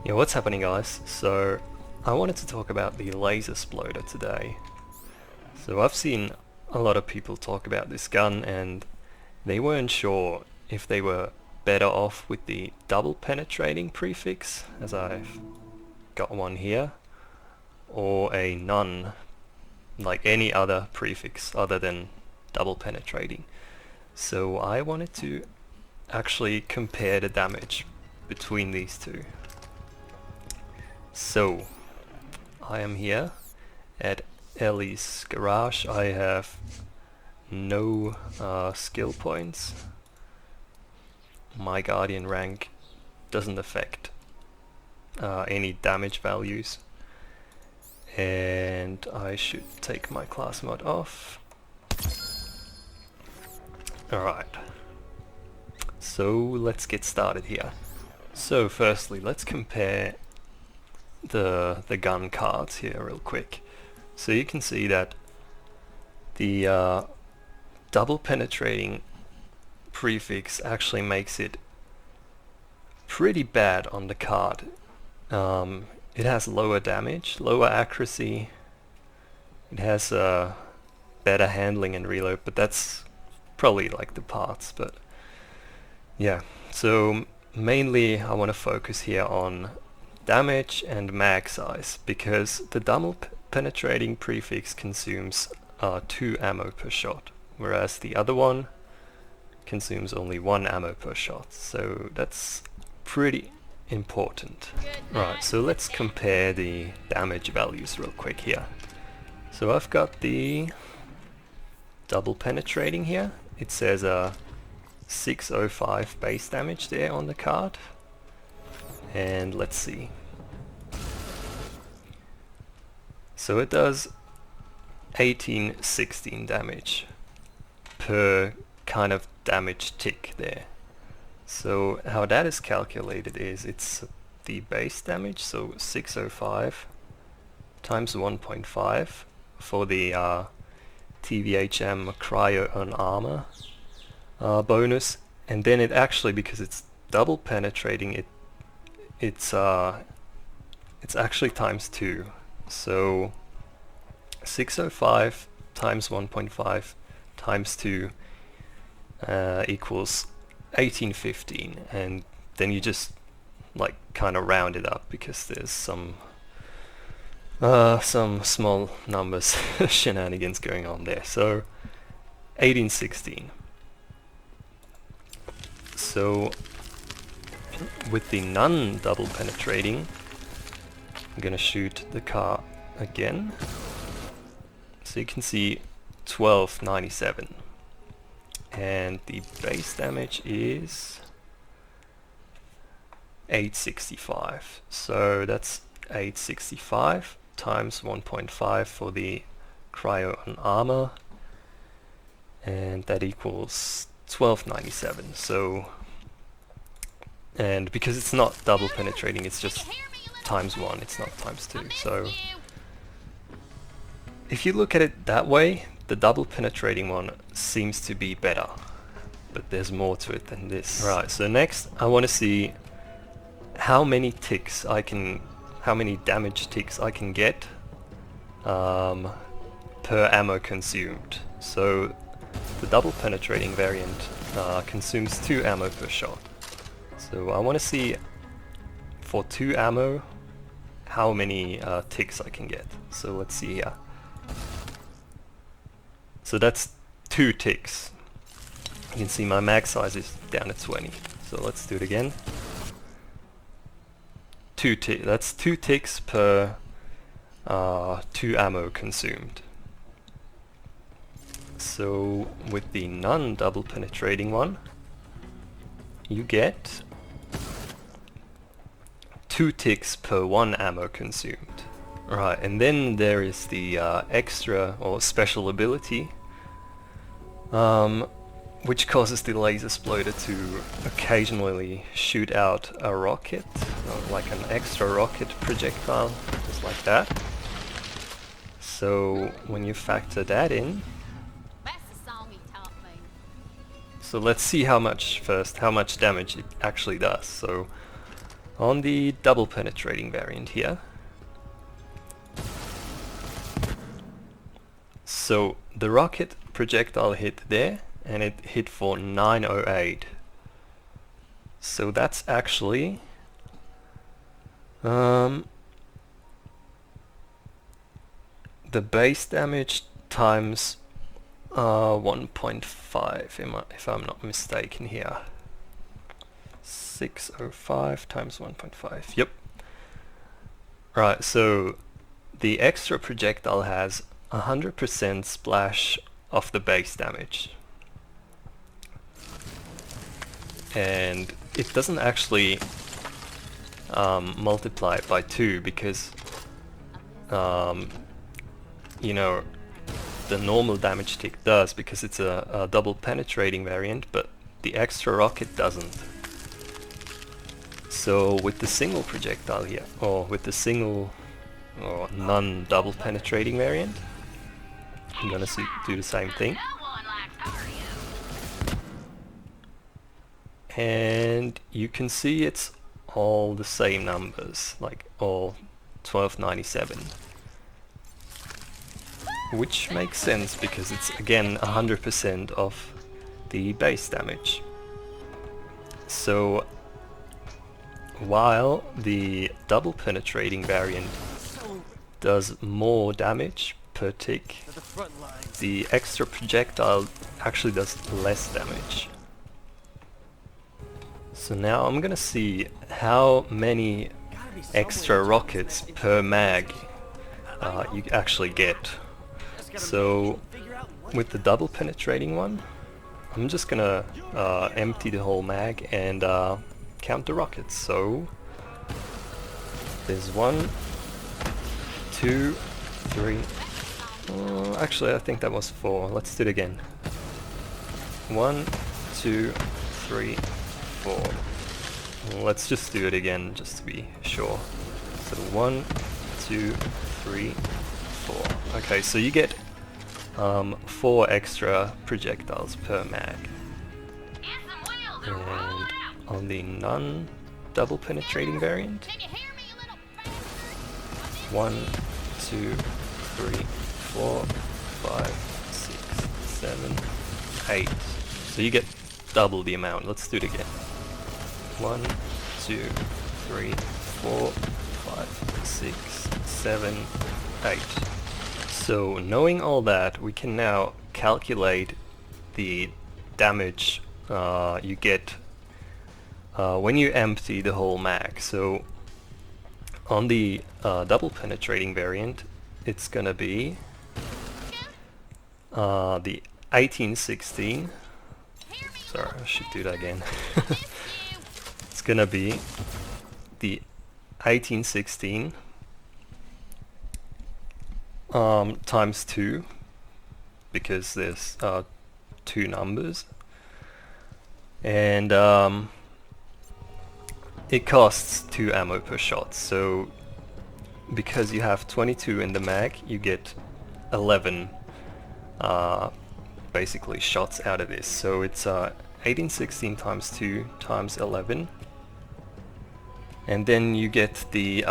Yeah, what's happening, guys? So I wanted to talk about the Laser-Sploder today. So I've seen a lot of people talk about this gun and they weren't sure if they were better off with the double penetrating prefix, as I've got one here, or a none, like any other prefix other than double penetrating. So I wanted to actually compare the damage between these two. So I am here at Ellie's garage. I have no skill points. My guardian rank doesn't affect any damage values, and I should take my class mode off. Alright, so let's get started here. So firstly, let's compare the gun cards here real quick. So you can see that the double penetrating prefix actually makes it pretty bad on the card. It has lower damage, lower accuracy, it has better handling and reload, but that's probably like the parts. But yeah, so mainly I want to focus here on damage and mag size, because the double penetrating prefix consumes 2 ammo per shot, whereas the other one consumes only 1 ammo per shot, so that's pretty important. Right, so let's compare the damage values real quick here. So I've got the double penetrating here. It says 605 base damage there on the card, and let's see. So it does 1816 damage per kind of damage tick there. So how that is calculated is it's the base damage, so 605 times 1.5 for the TVHM cryo on armor bonus, and then it actually, because it's double penetrating, it's actually times 2. So 605 times 1.5 times 2 equals 1815, and then you just like kind of round it up because there's some small numbers shenanigans going on there. So 1816. So with the non-double penetrating, I'm gonna shoot the car again. So you can see 1297, and the base damage is 865. So that's 865 times 1.5 for the cryo on armor, and that equals 1297. So, and because it's not double penetrating, it's just times 1, it's not times 2. So if you look at it that way, the double penetrating one seems to be better, but there's more to it than this. Right, so next I want to see how many ticks I can, how many damage ticks I can get per ammo consumed. So the double penetrating variant consumes 2 ammo per shot. So I want to see for 2 ammo how many ticks I can get. So let's see here. So that's 2 ticks. You can see my mag size is down to 20. So let's do it again. That's 2 ticks per 2 ammo consumed. So with the non-double penetrating one, you get 2 ticks per 1 ammo consumed. Right, and then there is the extra or special ability, which causes the Laser-Sploder to occasionally shoot out a rocket, like an extra rocket projectile, just like that. So when you factor that in, so let's see how much damage it actually does. So On the double penetrating variant here, so the rocket projectile hit there, and it hit for 908. So that's actually the base damage times 1.5, if I'm not mistaken here. 605 times 1.5. Yep. Right, so the extra projectile has 100% splash of the base damage. And it doesn't actually multiply it by 2 because you know, the normal damage tick does because it's a double penetrating variant, but the extra rocket doesn't. So with the single projectile here, or with the single or non-double penetrating variant, I'm gonna do the same thing. And you can see it's all the same numbers, like all 1297. Which makes sense because it's again 100% of the base damage. So while the double penetrating variant does more damage per tick, the extra projectile actually does less damage. So now I'm gonna see how many extra rockets per mag you actually get. So with the double penetrating one, I'm just gonna empty the whole mag and count the rockets. So there's 1, 2, 3. Actually, I think that was 4. Let's do it again. 1, 2, 3, 4. Let's just do it again just to be sure. So 1, 2, 3, 4. Okay, so you get 4 extra projectiles per mag. And on the non-double penetrating variant, 1, 2, 3, 4, 5, 6, 7, 8. So you get double the amount. Let's do it again. 1, 2, 3, 4, 5, 6, 7, 8. So knowing all that, we can now calculate the damage you get when you empty the whole mag. So on the double penetrating variant, it's gonna be the 1816. Sorry, I should do that again. It's gonna be the 1816 times 2, because there's 2 numbers, and it costs 2 ammo per shot. So because you have 22 in the mag, you get 11 basically shots out of this. So it's 1816 times 2 times 11, and then you get the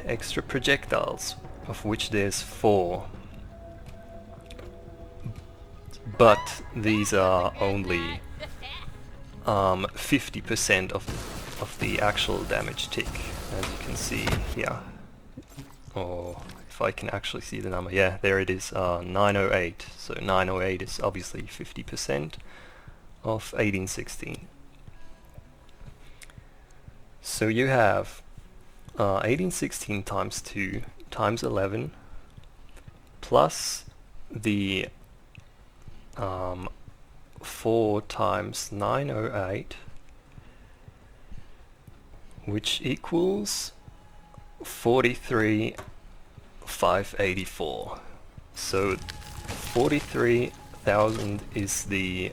extra projectiles, of which there's 4. But these are only 50% of the actual damage tick, as you can see here. Or if I can actually see the number, yeah, there it is, 908. So 908 is obviously 50% of 1816. So you have 1816 times 2 times 11 plus the 4 times 908, which equals 43,584. So 43,000 is the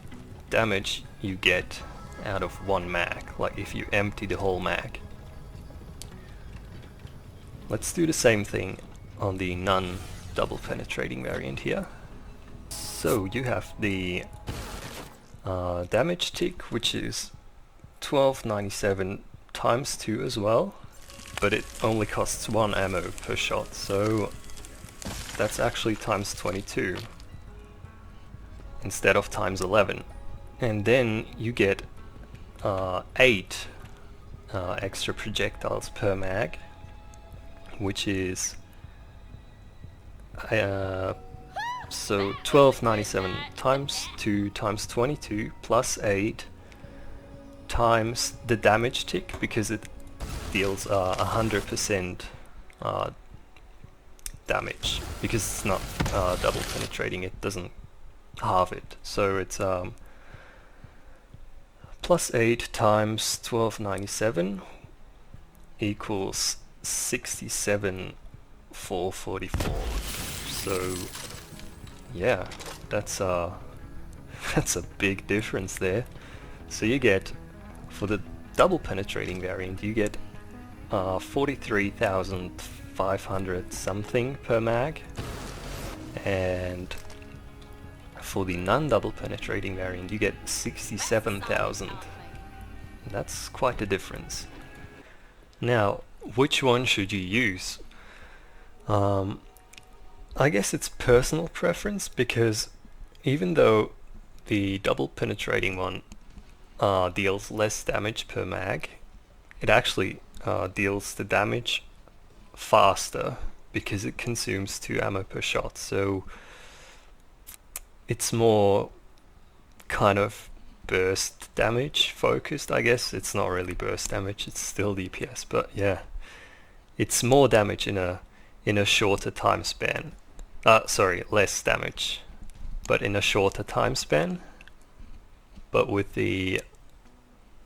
damage you get out of one mag, like if you empty the whole mag. Let's do the same thing on the non-double penetrating variant here. So you have the damage tick, which is 1297 times 2 as well, but it only costs 1 ammo per shot, so that's actually times 22 instead of times 11. And then you get 8 extra projectiles per mag, which is so 1297 times 2 times 22 plus 8 times the damage tick, because it deals 100% damage, because it's not double penetrating, it doesn't halve it, so it's plus 8 times 1297 equals 67,444. So yeah, that's that's a big difference there. So you get, for the double penetrating variant, you get 43,500 something per mag, and for the non-double penetrating variant you get 67,000. That's quite a difference. Now, which one should you use? I guess it's personal preference, because even though the double penetrating one deals less damage per mag, it actually deals the damage faster because it consumes 2 ammo per shot, so it's more kind of burst damage focused, I guess. It's not really burst damage, it's still DPS, but yeah, it's more damage in a shorter time span. Sorry, less damage, but in a shorter time span. But with the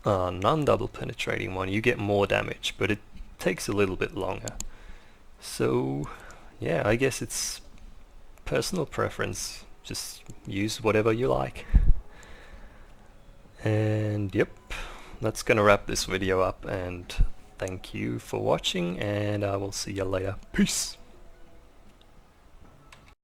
non-double penetrating one, you get more damage, but it takes a little bit longer. So yeah, I guess it's personal preference. Just use whatever you like. And yep, that's gonna wrap this video up, and thank you for watching, and I will see you later. Peace!